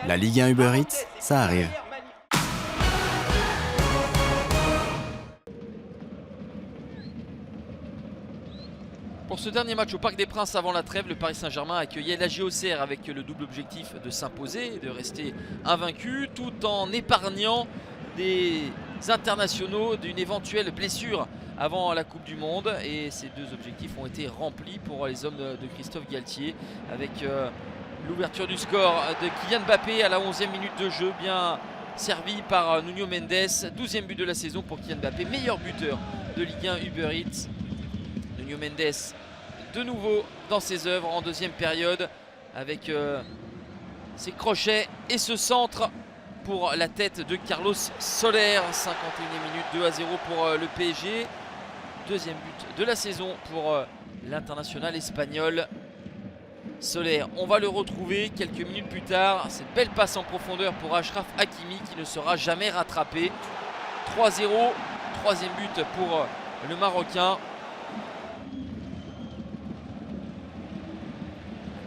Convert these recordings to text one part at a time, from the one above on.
La Ligue 1 Uber Eats, ça arrive. Pour ce dernier match au Parc des Princes avant la trêve, le Paris Saint-Germain accueillait la JOCR avec le double objectif de s'imposer et de rester invaincu tout en épargnant des internationaux d'une éventuelle blessure avant la Coupe du Monde. Et ces deux objectifs ont été remplis pour les hommes de Christophe Galtier avec l'ouverture du score de Kylian Mbappé à la 11e minute de jeu, bien servi par Nuno Mendes. 12e but de la saison pour Kylian Mbappé, meilleur buteur de Ligue 1 Uber Eats. Nuno Mendes de nouveau dans ses œuvres en deuxième période avec ses crochets et ce centre pour la tête de Carlos Soler. 51e minute, 2-0 pour le PSG. Deuxième but de la saison pour l'international espagnol. Soler, on va le retrouver quelques minutes plus tard. Cette belle passe en profondeur pour Achraf Hakimi qui ne sera jamais rattrapé. 3-0, troisième but pour le Marocain.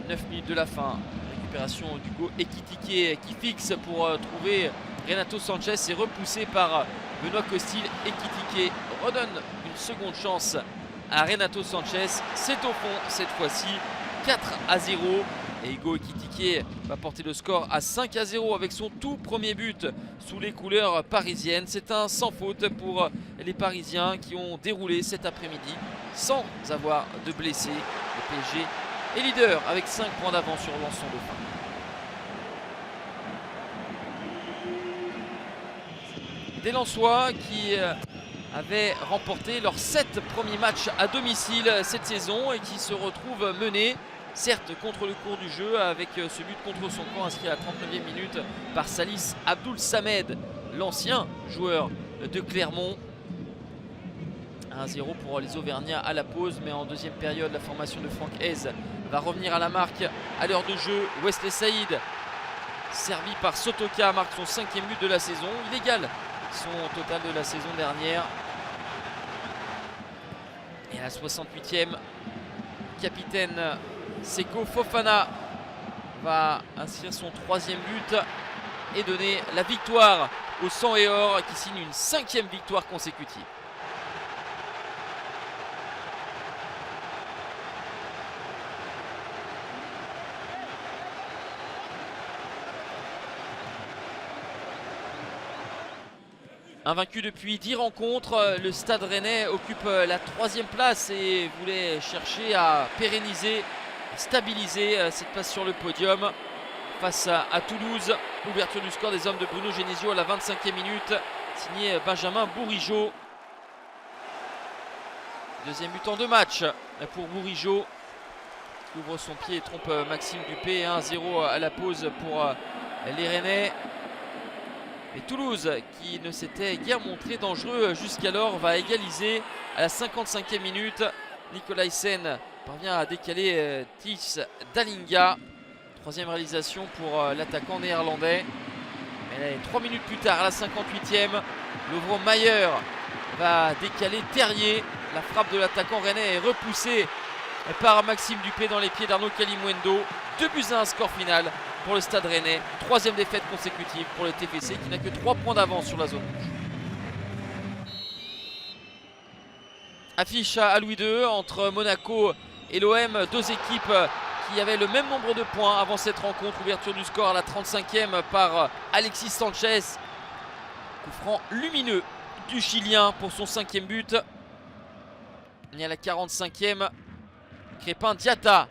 9 minutes de la fin, récupération d'Hugo Ekitike qui fixe pour trouver Renato Sanchez et repoussé par Benoît Costil. Ekitike redonne une seconde chance à Renato Sanchez. C'est au fond cette fois-ci, 4-0 et Hugo Ekitike va porter le score à 5-0 avec son tout premier but sous les couleurs parisiennes. C'est un sans faute pour les Parisiens qui ont déroulé cet après-midi sans avoir de blessés. Le PSG est leader avec 5 points d'avance sur Lençon de fin. Des Lensois qui avaient remporté leurs 7 premiers matchs à domicile cette saison et qui se retrouvent menés, certes contre le cours du jeu, avec ce but contre son camp inscrit à la 39e minute par Salis Abdoul Samed, l'ancien joueur de Clermont. 1-0 pour les Auvergnats à la pause, mais en deuxième période, la formation de Franck Hez va revenir à la marque à l'heure de jeu. Wesley Saïd, servi par Sotoka, marque son 5e but de la saison. Il égale son total de la saison dernière. Et à la 68e, capitaine Seko Fofana va inscrire son 3e but et donner la victoire au Sang et Or qui signe une 5e victoire consécutive. Invaincu depuis 10 rencontres, le Stade Rennais occupe la 3e place et voulait chercher à pérenniser, stabiliser cette place sur le podium face à Toulouse. Ouverture du score des hommes de Bruno Genesio à la 25e minute, signé Benjamin Bourigeaud. Deuxième but en 2 matchs pour Bourigeaud, qui ouvre son pied et trompe Maxime Dupé. 1-0 à la pause pour les Rennais. Et Toulouse, qui ne s'était guère montré dangereux jusqu'alors, va égaliser à la 55e minute. Nicolas Hyssen parvient à décaler Tis Dalinga. 3e réalisation pour l'attaquant néerlandais. Mais 3 minutes plus tard, à la 58e, Lovro Mayer va décaler Terrier. La frappe de l'attaquant rennais est repoussée par Maxime Dupé dans les pieds d'Arnaud Kalimuendo. 2-1 score final pour le Stade Rennais. 3e défaite consécutive pour le TFC qui n'a que 3 points d'avance sur la zone rouge. Affiche à Louis II entre Monaco et l'OM, 2 équipes qui avaient le même nombre de points avant cette rencontre. Ouverture du score à la 35e par Alexis Sanchez. Coup franc lumineux du Chilien pour son 5e but. Et à la 45e, Crépin Diatta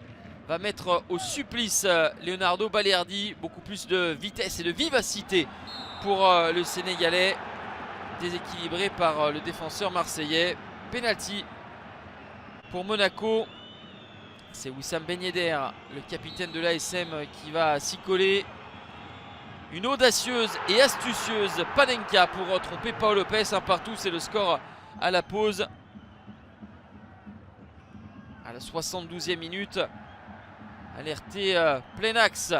va mettre au supplice Leonardo Balerdi. Beaucoup plus de vitesse et de vivacité pour le Sénégalais, déséquilibré par le défenseur marseillais. Penalty pour Monaco. C'est Wissam Ben Yedder, le capitaine de l'ASM, qui va s'y coller. Une audacieuse et astucieuse Panenka pour tromper Paul Lopez. Un partout, c'est le score à la pause. À la 72e minute, alerté plein axe.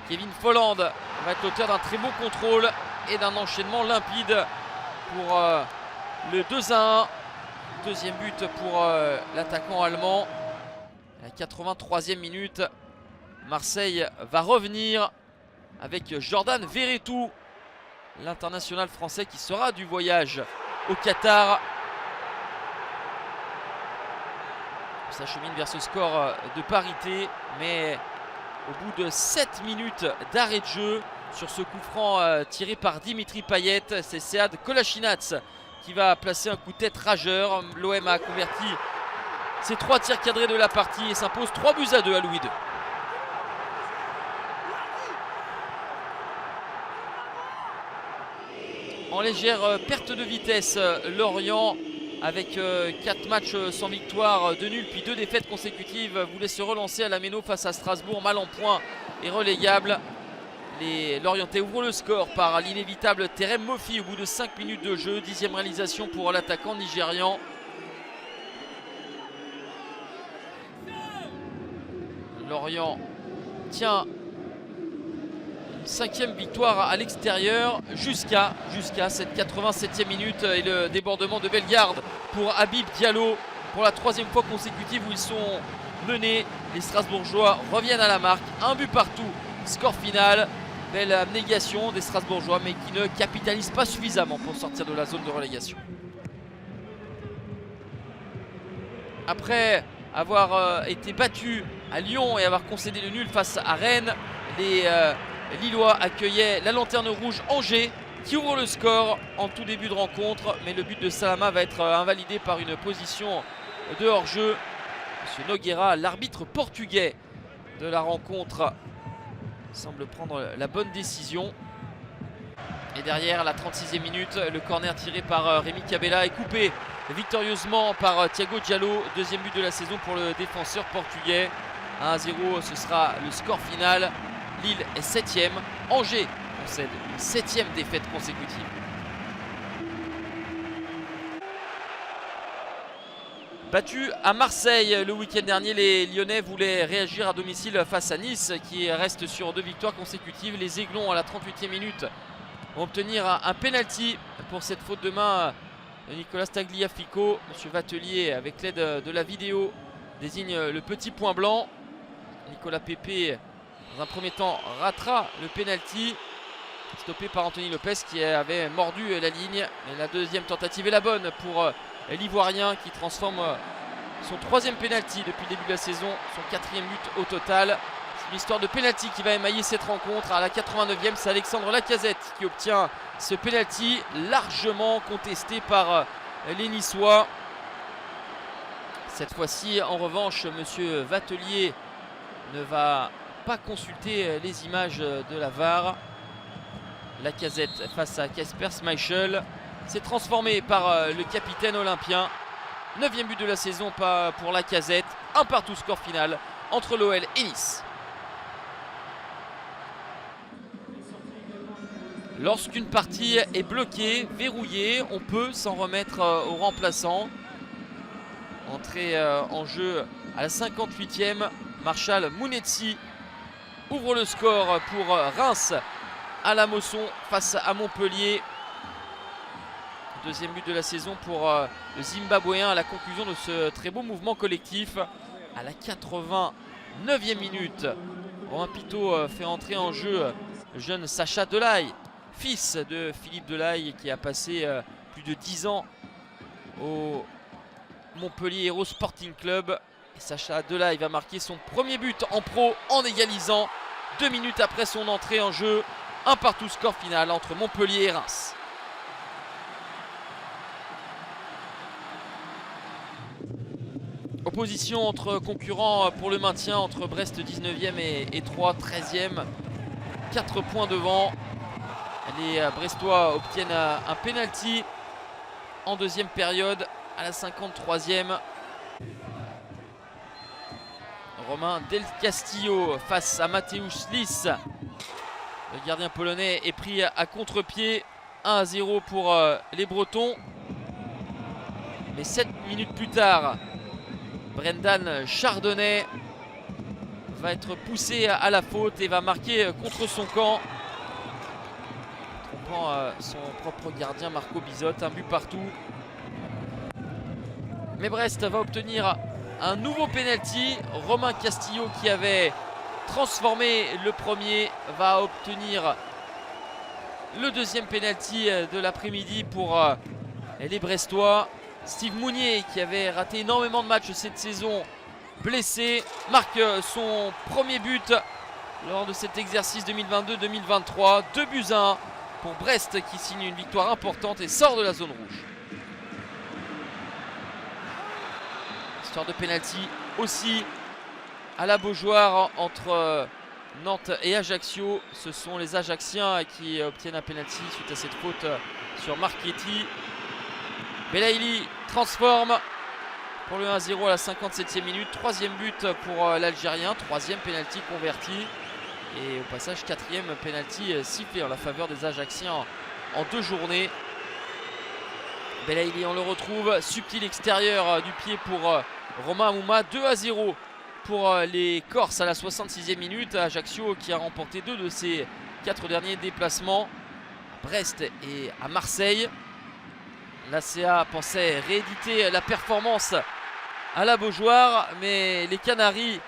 Kevin Folland va être l'auteur d'un très beau contrôle et d'un enchaînement limpide pour le 2-1. Deuxième but pour l'attaquant allemand. À la 83e minute, Marseille va revenir avec Jordan Verretou, l'international français qui sera du voyage au Qatar. On s'achemine vers ce score de parité, mais au bout de 7 minutes d'arrêt de jeu, sur ce coup franc tiré par Dimitri Payet, c'est Sead Kolasinac qui va placer un coup de tête rageur. L'OM a converti ses 3 tirs cadrés de la partie et s'impose 3-2 à Louis II. En légère perte de vitesse, Lorient, avec 4 matchs sans victoire, 2 nuls puis 2 défaites consécutives, voulait se relancer à la Méno face à Strasbourg, mal en point et relégable. Les Lorientais ouvrent le score par l'inévitable Terem Moffi au bout de 5 minutes de jeu. 10e réalisation pour l'attaquant nigérian. Lorient tient une 5e victoire à l'extérieur jusqu'à cette 87e minute et le débordement de Bellegarde pour Habib Diallo pour la 3e fois consécutive où ils sont menés. Les Strasbourgeois reviennent à la marque, 1 but partout, score final. Belle abnégation des Strasbourgeois, mais qui ne capitalisent pas suffisamment pour sortir de la zone de relégation. Après avoir été battus à Lyon et avoir concédé le nul face à Rennes, les Lillois accueillaient la Lanterne Rouge Angers qui ouvre le score en tout début de rencontre, mais le but de Salama va être invalidé par une position de hors-jeu. Monsieur Nogueira, l'arbitre portugais de la rencontre, semble prendre la bonne décision. Et derrière, la 36e minute, le corner tiré par Rémi Cabella est coupé victorieusement par Thiago Diallo. 2e but de la saison pour le défenseur portugais. 1-0, ce sera le score final. Lille est 7e. Angers concède une 7e défaite consécutive. Battu à Marseille le week-end dernier, les Lyonnais voulaient réagir à domicile face à Nice qui reste sur 2 victoires consécutives. Les Aiglons à la 38e minute vont obtenir un penalty pour cette faute de main de Nicolas Tagliafico. Monsieur Vatelier, avec l'aide de la vidéo, désigne le petit point blanc. Nicolas Pepe, dans un premier temps, ratera le penalty, stoppé par Anthony Lopez qui avait mordu la ligne. Et la 2e tentative est la bonne pour l'Ivoirien qui transforme son 3e penalty depuis le début de la saison, son 4e but au total. C'est une histoire de penalty qui va émailler cette rencontre. À la 89e, c'est Alexandre Lacazette qui obtient ce penalty largement contesté par les Niçois. Cette fois-ci, en revanche, monsieur Vatelier ne va pas consulter les images de la VAR. Lacazette face à Kasper Schmeichel. C'est transformé par le capitaine olympien. 9e but de la saison pour Lacazette. 1-1 score final entre l'OL et Nice. Lorsqu'une partie est bloquée, verrouillée, on peut s'en remettre au remplaçant. Entrée en jeu à la 58e. Marshal Mounetsi ouvre le score pour Reims à la Mosson face à Montpellier. 2e but de la saison pour le Zimbabwéen à la conclusion de ce très beau mouvement collectif. À la 89e minute, Romain Pitot fait entrer en jeu le jeune Sacha Delaye, fils de Philippe Delaye qui a passé plus de 10 ans au Montpellier Hérault Sporting Club. Et Sacha Delaye va marquer son premier but en pro en égalisant 2 minutes après son entrée en jeu. 1-1 score final entre Montpellier et Reims. Opposition entre concurrents pour le maintien entre Brest 19e et Troyes 13e. 4 points devant. Les Brestois obtiennent un penalty en 2e période à la 53e. Romain Del Castillo face à Mateusz Lis. Le gardien polonais est pris à contre-pied. 1-0 pour les Bretons. Mais 7 minutes plus tard, Brendan Chardonnay va être poussé à la faute et va marquer contre son camp. Trompant son propre gardien Marco Bizotte. 1 but partout. Mais Brest va obtenir un nouveau penalty. Romain Castillo qui avait transformé. Le premier va obtenir le deuxième penalty de l'après-midi pour les Brestois. Steve Mounier, qui avait raté énormément de matchs cette saison, blessé, marque son premier but lors de cet exercice 2022-2023. 2-1 pour Brest, qui signe une victoire importante et sort de la zone rouge. Histoire de penalty aussi à la Beaujoire entre Nantes et Ajaccio. Ce sont les Ajacciens qui obtiennent un penalty suite à cette faute sur Marchetti. Belaïli transforme pour le 1-0 à la 57e minute. Troisième but pour l'Algérien, troisième penalty converti. Et au passage, quatrième penalty sifflé en la faveur des Ajacciens en 2 journées. Belaïli, on le retrouve, subtil extérieur du pied pour Romain Amouma. 2-0 pour les Corses à la 66e minute. Ajaccio qui a remporté 2 de ses 4 derniers déplacements à Brest et à Marseille. L'ACA pensait rééditer la performance à la Beaujoire, mais les Canaries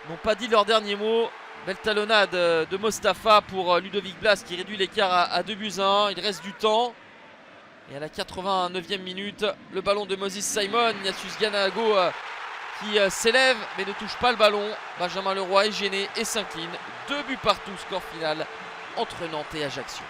n'ont pas dit leur dernier mot. Belle talonnade de Mostafa pour Ludovic Blas qui réduit l'écart à 2-1. Il reste du temps. Et à la 89e minute, le ballon de Moses Simon. Ignatius Ganago qui s'élève mais ne touche pas le ballon. Benjamin Leroy est gêné et s'incline. 2 buts partout, score final entre Nantes et Ajaccio.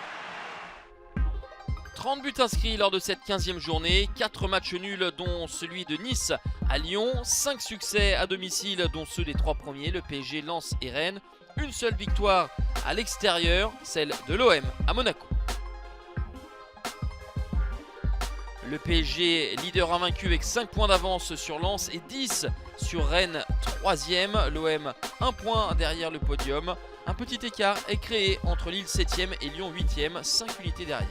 30 buts inscrits lors de cette 15e journée, 4 matchs nuls dont celui de Nice à Lyon, 5 succès à domicile dont ceux des 3 premiers, le PSG, Lens et Rennes, une seule victoire à l'extérieur, celle de l'OM à Monaco. Le PSG leader invaincu avec 5 points d'avance sur Lens et 10 sur Rennes 3e, l'OM 1 point derrière le podium. Un petit écart est créé entre Lille 7e et Lyon 8e, 5 unités derrière.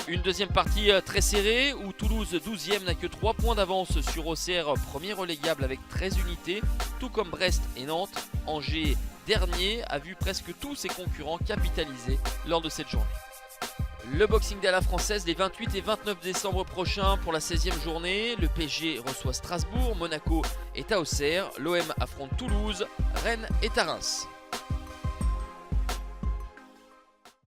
Une deuxième partie très serrée où Toulouse 12e n'a que 3 points d'avance sur Auxerre, premier relégable avec 13 unités, tout comme Brest et Nantes. Angers dernier a vu presque tous ses concurrents capitaliser lors de cette journée. Le Boxing Day à la française les 28 et 29 décembre prochains pour la 16e journée. Le PSG reçoit Strasbourg, Monaco est à Auxerre, l'OM affronte Toulouse, Rennes est à Reims.